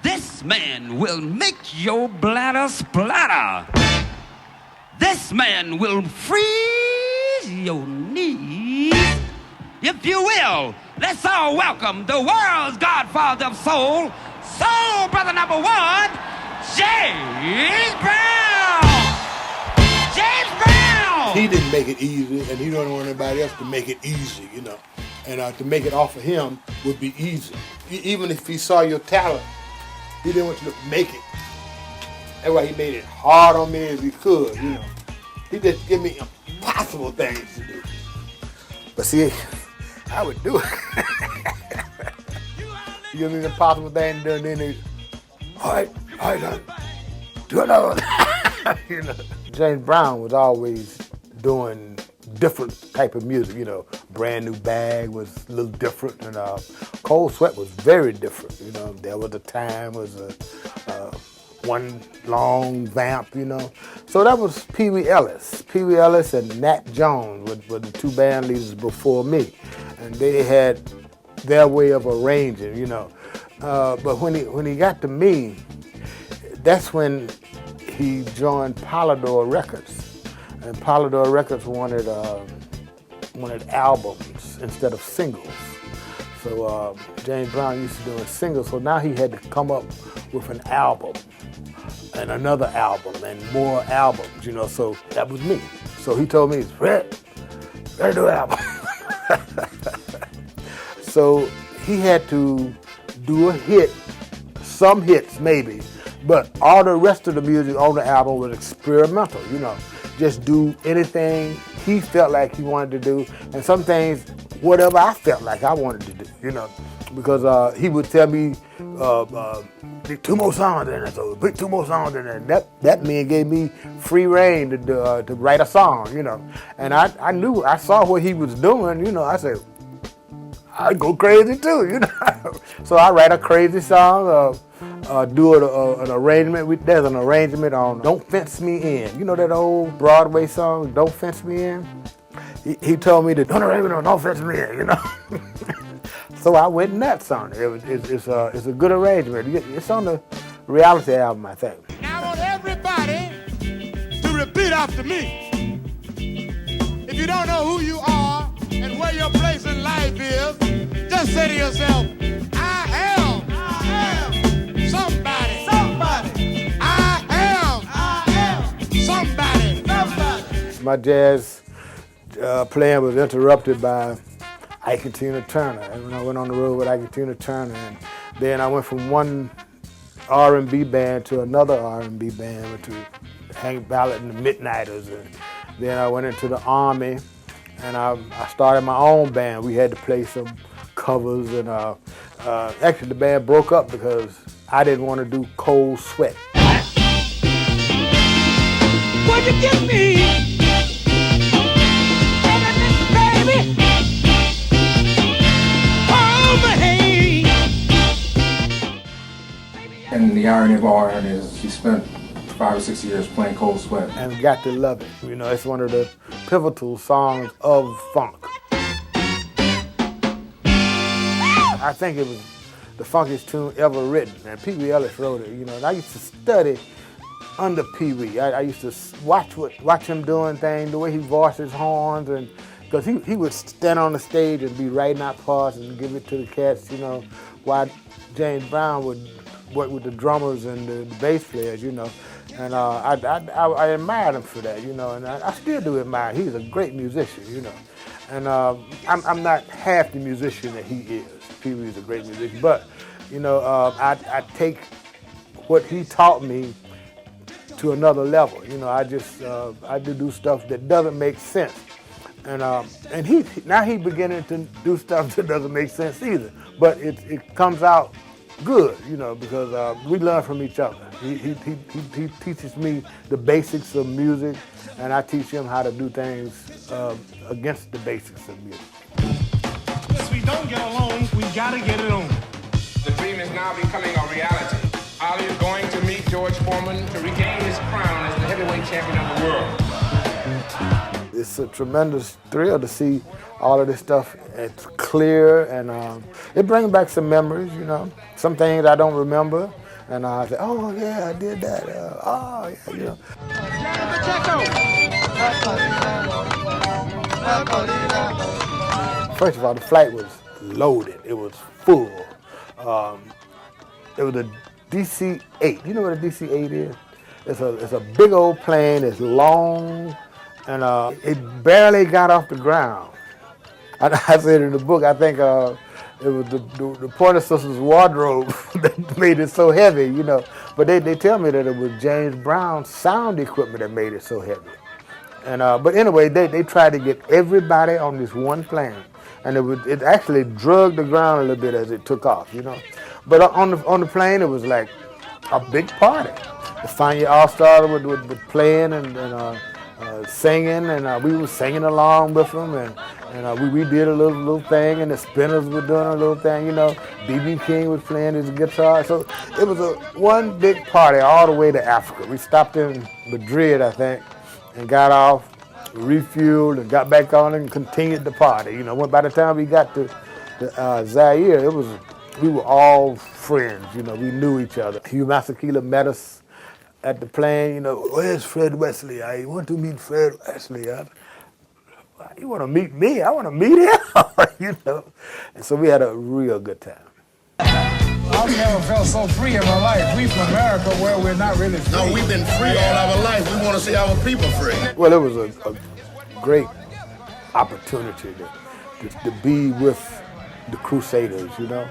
This man will make your bladder splatter. This man will freeze your knees. If you will, let's all welcome the world's godfather of soul, soul brother number one, James Brown. James Brown. He didn't make it easy, and he don't want anybody else to make it easy, you know. And to make it off of him would be easy. Even if he saw your talent, he didn't want you to make it. That's why he made it hard on me as he could, you know. He just give me impossible things to do. But see, I would do it. He give me the impossible thing to do, and then he, all right, do another one. You know. James Brown was always doing different type of music, you know. Brand New Bag was a little different, and Cold Sweat was very different, you know. There Was a Time was a one long vamp, you know. So that was Pee Wee Ellis. Pee Wee Ellis and Nat Jones were the two band leaders before me, and they had their way of arranging, you know. But when he got to me, that's when he joined Polydor Records. And Polydor Records wanted albums instead of singles. So James Brown used to do singles, so now he had to come up with an album and another album and more albums, you know, so that was me. So he told me, Fred, gotta do an album. So he had to do a hit, some hits maybe, but all the rest of the music on the album was experimental, you know. Just do anything he felt like he wanted to do, and some things, whatever I felt like I wanted to do, you know. Because he would tell me, pick 2 more songs in it, so pick 2 more songs in it. That man gave me free reign to write a song, you know. And I saw what he was doing, you know. I said, I'd go crazy too, you know. So I write a crazy song, do an arrangement. There's an arrangement on Don't Fence Me In. You know that old Broadway song, Don't Fence Me In? He told me to do an arrangement on Don't Fence Me In, you know. So I went nuts on it. It's a good arrangement. It's on the Reality album, I think. Now I want everybody to repeat after me. If you don't know who you are and where your place in life is, just say to yourself, I am somebody. I am somebody. My jazz playing was interrupted by Ike and Tina Turner. And when I went on the road with Ike and Tina Turner, and then I went from one R&B band to another R&B band, to Hank Ballard and the Midnighters, and then I went into the Army, and I started my own band. We had to play some covers, and actually the band broke up because I didn't want to do Cold Sweat. Would you give me baby? And the irony of all irony is he spent 5 or 6 years playing Cold Sweat. And got to love it. You know, it's one of the pivotal songs of funk. I think it was the funkiest tune ever written, and Pee Wee Ellis wrote it, you know. And I used to study under Pee Wee. I used to watch him doing things, the way he voiced his horns, and because he would stand on the stage and be writing out parts and give it to the cats, you know, while James Brown would work with the drummers and the bass players, you know. And I admired him for that, you know, and I still do admire him. He's a great musician, you know. And I'm not half the musician that he is. Pee Wee's a great musician, but, you know, I take what he taught me to another level. You know, I do stuff that doesn't make sense. And now he's beginning to do stuff that doesn't make sense either. But it comes out good, you know, because we learn from each other. He teaches me the basics of music, and I teach him how to do things against the basics of music. If we don't get along, we gotta get it on. The dream is now becoming a reality. Ali is going to meet George Foreman to regain his crown as the heavyweight champion of the world. It's a tremendous thrill to see all of this stuff. It's clear, and it brings back some memories, you know. Some things I don't remember, And I said, oh yeah, I did that. Oh yeah, you know. First of all, the flight was loaded. It was full. It was a DC-8. You know what a DC-8 is? It's a big old plane. It's long, and it barely got off the ground. I said in the book, I think it was the Pointer Sisters' wardrobe that made it so heavy, you know. But they tell me that it was James Brown's sound equipment that made it so heavy. And but anyway, they tried to get everybody on this one plane, and it actually drugged the ground a little bit as it took off, you know. But on the plane, it was like a big party. The Fania all started with playing and singing, and we were singing along with them, and we did a little thing, and the Spinners were doing a little thing, you know. B.B. King was playing his guitar, so it was one big party all the way to Africa. We stopped in Madrid, I think, and got off, refueled, and got back on and continued the party. You know, by the time we got to Zaire, we were all friends. You know, we knew each other. Hugh Masekela met us at the plane. You know, where's Fred Wesley? I want to meet Fred Wesley. You want to meet me? I want to meet him. You know, and so we had a real good time. I've never felt so free in my life. We from America where we're not really free. No, we've been free all our life. We want to see our people free. Well, it was a great opportunity to be with the Crusaders, you know,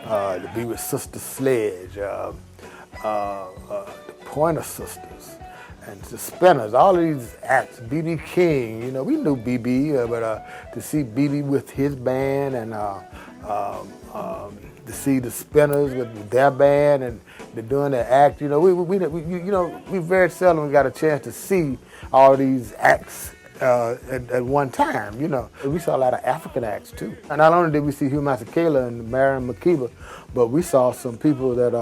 to be with Sister Sledge, the Pointer Sisters, and the Spinners, all of these acts, B.B. King, you know, we knew B.B., but to see B.B. with his band and to see the Spinners with their band and they're doing their act, you know, we very seldom got a chance to see all these acts at one time, you know. We saw a lot of African acts too. And not only did we see Hugh Masekela and Mariam Makeba, but we saw some people that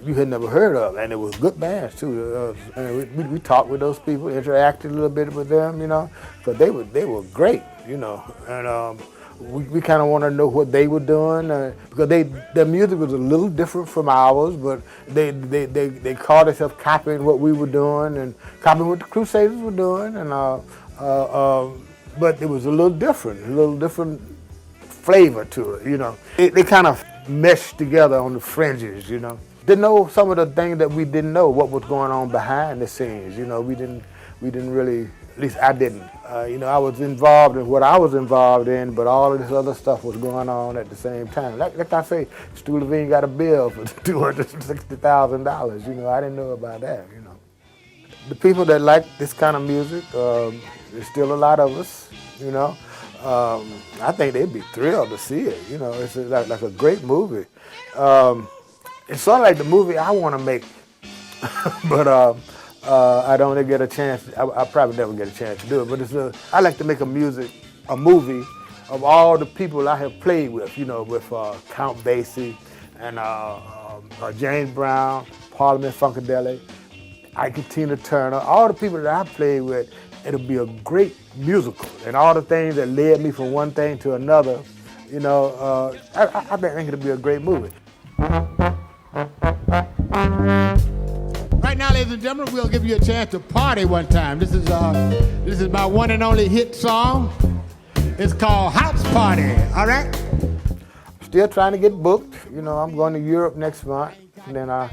you had never heard of, and it was good bands too. And we talked with those people, interacted a little bit with them, you know, because they were great, you know. And we kind of wanted to know what they were doing because their music was a little different from ours, but they called themselves copying what we were doing and copying what the Crusaders were doing, and but it was a little different flavor to it, you know. They kind of meshed together on the fringes, you know. They know some of the things that we didn't know, what was going on behind the scenes, you know. We didn't really, at least I didn't. You know, I was involved in what I was involved in, but all of this other stuff was going on at the same time. Like I say, Stu Levine got a bill for $260,000. You know, I didn't know about that, you know. The people that like this kind of music, there's still a lot of us, you know. I think they'd be thrilled to see it, you know. It's like a great movie. It's sort of like the movie I want to make, but I don't get a chance. I probably never get a chance to do it. But I like to make a movie of all the people I have played with. You know, with Count Basie and James Brown, Parliament Funkadelic, Ike Tina Turner, all the people that I played with. It'll be a great musical, and all the things that led me from one thing to another. You know, I think it'll be a great movie. Right now, ladies and gentlemen, we'll give you a chance to party one time. This is my one and only hit song. It's called House Party, all right? Still trying to get booked. You know, I'm going to Europe next month, and then I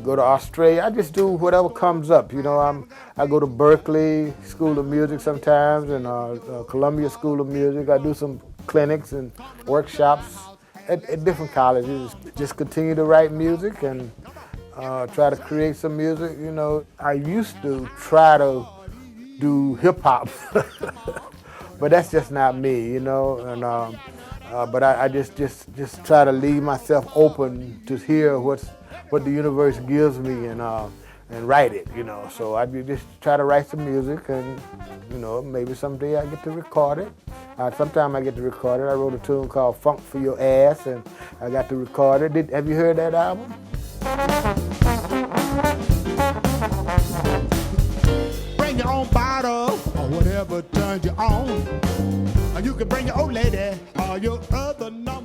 go to Australia. I just do whatever comes up. You know, I go to Berkeley School of Music sometimes, and Columbia School of Music. I do some clinics and workshops at different colleges. Just continue to write music and try to create some music. You know, I used to try to do hip hop, but that's just not me, you know. And but I just try to leave myself open to hear what the universe gives me and write it, you know. So I just try to write some music, and you know, maybe someday I get to record it. Sometime I get to record it. I wrote a tune called "Funk for Your Ass," and I got to record it. Have you heard that album? Bring your own bottle or whatever turns you on. Or you can bring your old lady or your other number.